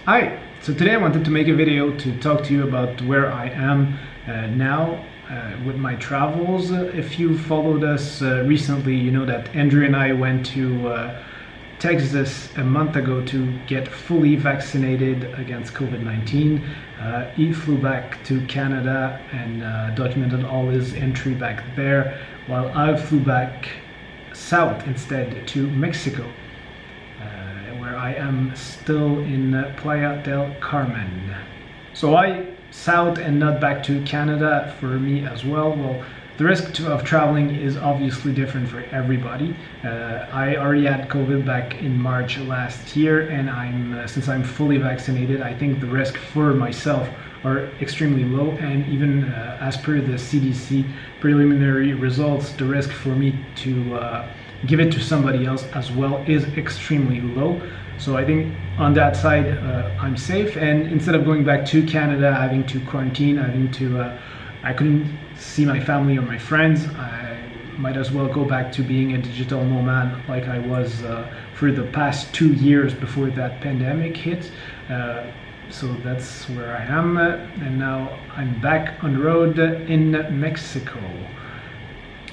Hi, so today I wanted to make a video to talk to you about where I am now with my travels. If you followed us recently, you know that Andrew and I went to Texas a month ago to get fully vaccinated against COVID-19. He flew back to Canada and documented all his entry back there, while I flew back south instead to Mexico. Where I am still in Playa del Carmen. So why south and not back to Canada for me as well? Well, the risk of traveling is obviously different for everybody. I already had COVID back in March last year, and since I'm fully vaccinated, I think the risk for myself are extremely low, and even as per the CDC preliminary results, the risk for me to give it to somebody else as well is extremely low. So I think on that side I'm safe, and instead of going back to Canada, having to quarantine, I couldn't see my family or my friends, I might as well go back to being a digital nomad like I was for the past 2 years before that pandemic hit. So that's where I am, and now I'm back on the road in Mexico.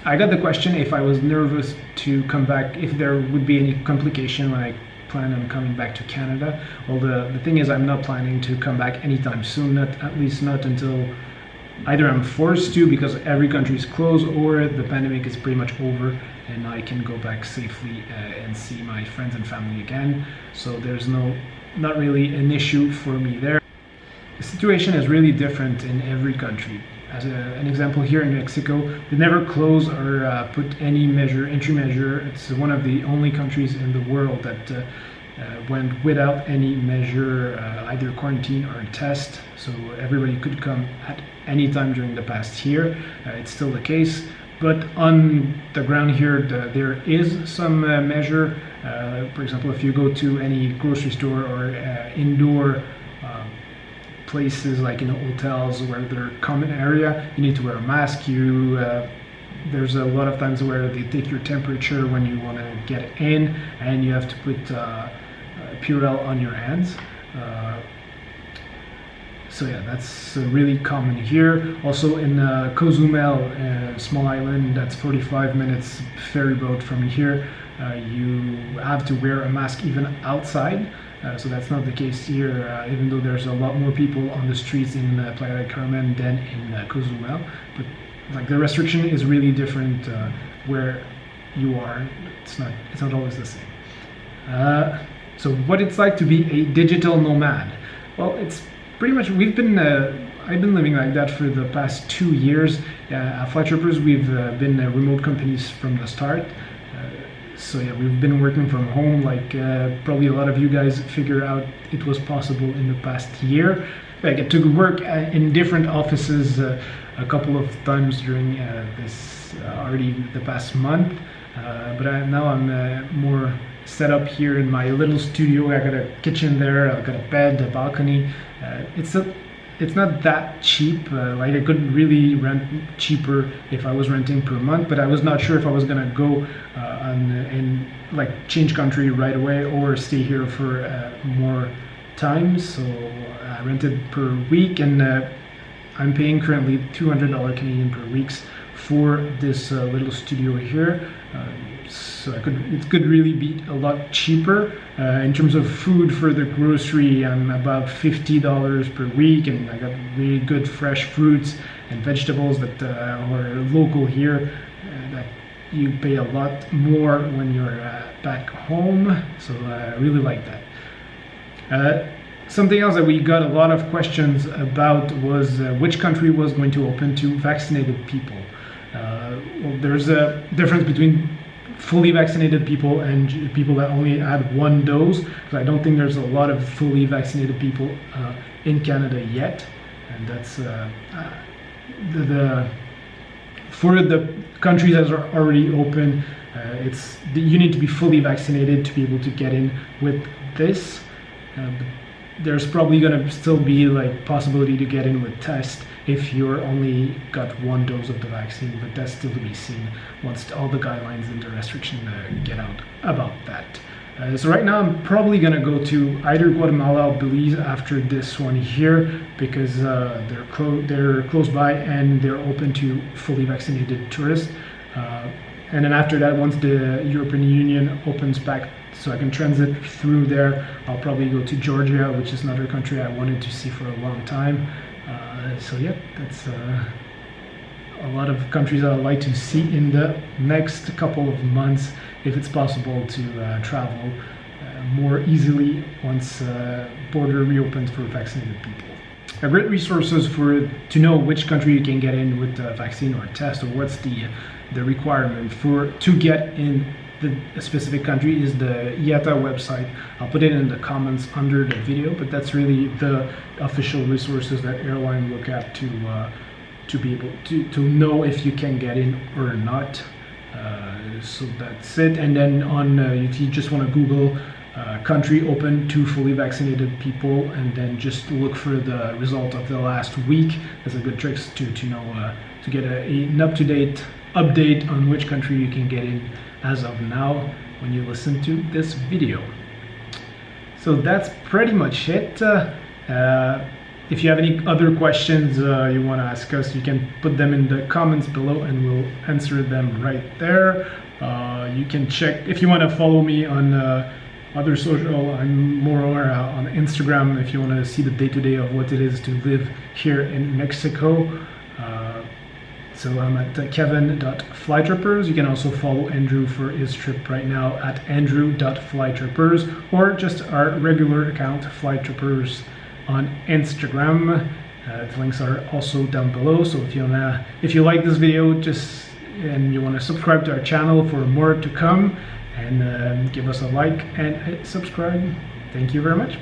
I got the question if I was nervous to come back, if there would be any complication when I plan on coming back to Canada. Well, the thing is, I'm not planning to come back anytime soon, at least not until either I'm forced to because every country is closed, or the pandemic is pretty much over and I can go back safely and see my friends and family again. So there's not really an issue for me there. The situation is really different in every country. As an example, here in Mexico, they never close or put any entry measure. It's one of the only countries in the world that went without any measure, either quarantine or test. So everybody could come at any time during the past year. It's still the case, but on the ground here, there is some measure. For example, if you go to any grocery store or indoor places like in hotels where they're common area, you need to wear a mask. There's a lot of times where they take your temperature when you want to get in, and you have to put Purell on your hands. So yeah, that's really common here. Also in Cozumel, a small island that's 45 minutes ferry boat from here, you have to wear a mask even outside. So that's not the case here, even though there's a lot more people on the streets in Playa del Carmen than in Cozumel. But like the restriction is really different where you are. It's not always the same. So what it's like to be a digital nomad? Well, it's pretty much I've been living like that for the past 2 years. At Flytroppers, we've been remote companies from the start. So yeah, we've been working from home like probably a lot of you guys figured out it was possible in the past year. I get to work in different offices a couple of times during this already the past month, but now I'm more set up here in my little studio. I got a kitchen there, I've got a bed, a balcony. It's not that cheap. Like I could really rent cheaper if I was renting per month, but I was not sure if I was gonna go and like change country right away or stay here for more time. So I rented per week, and I'm paying currently $200 Canadian per week for this little studio here. So it could really be a lot cheaper. In terms of food for the grocery, I'm about $50 per week, and I got really good fresh fruits and vegetables that are local here, that you pay a lot more when you're back home. So I really like that. Something else that we got a lot of questions about was which country was going to open to vaccinated people. Well, there's a difference between fully vaccinated people and people that only had 1 dose, because I don't think there's a lot of fully vaccinated people in Canada yet, and that's for the countries that are already open. You need to be fully vaccinated to be able to get in with this. There's probably going to still be like possibility to get in with test if you're only got 1 dose of the vaccine, but that's still to be seen once all the guidelines and the restriction get out about that. So right now I'm probably gonna go to either Guatemala or Belize after this one here, because they're close by and they're open to fully vaccinated tourists. And then after that, once the European Union opens back so I can transit through there, I'll probably go to Georgia, which is another country I wanted to see for a long time. So yeah, that's a lot of countries I'd like to see in the next couple of months, if it's possible to travel more easily once border reopens for vaccinated people. Great resources to know which country you can get in with the vaccine or test, or what's the requirement to get in the specific country is the IATA website. I'll put it in the comments under the video, but that's really the official resources that airlines look at to be able to know if you can get in or not. So that's it. And then if you just want to Google country open to fully vaccinated people, and then just look for the result of the last week. That's a good trick to know, to get an up-to-date update on which country you can get in as of now when you listen to this video. So that's pretty much it. If you have any other questions you want to ask us, you can put them in the comments below and we'll answer them right there. You can check, if you want to follow me on other social, I'm more on Instagram if you want to see the day-to-day of what it is to live here in Mexico. So I'm at kevin.flytrippers. You can also follow Andrew for his trip right now at andrew.flytrippers, or just our regular account, Flytrippers, on Instagram. The links are also down below. So if you like this video, and you want to subscribe to our channel for more to come, and give us a like and hit subscribe. Thank you very much.